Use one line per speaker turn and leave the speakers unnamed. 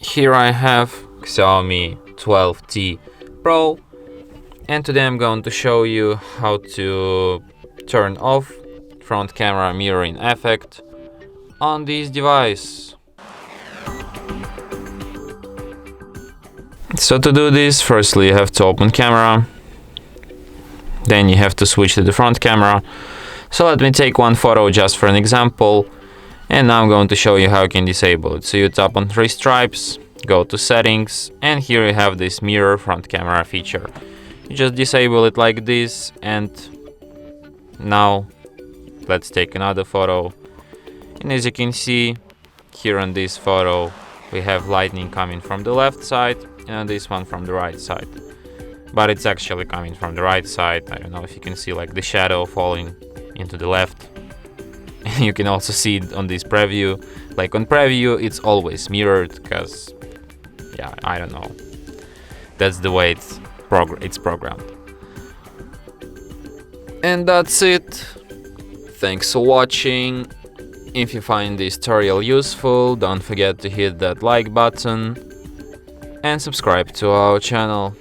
Here I have Xiaomi 12T Pro, and today I'm going to show you how to turn off front camera mirroring effect on this device. So to do this, firstly you have to open camera, then you have to switch to the front camera. So let me take one photo just for an example, and now I'm going to show you how you can disable it. So you tap on three stripes, go to settings, and here you have this mirror front camera feature. You just disable it like this, and now let's take another photo. And as you can see here on this photo, we have lightning coming from the left side and this one from the right side, but it's actually coming from the right side. I don't know if you can see like the shadow falling into the left. You can also see it on this preview. Like on preview it's always mirrored because yeah, I don't know, that's the way it's programmed. And that's it. Thanks for watching. If you find this tutorial useful, don't forget to hit that like button and subscribe to our channel.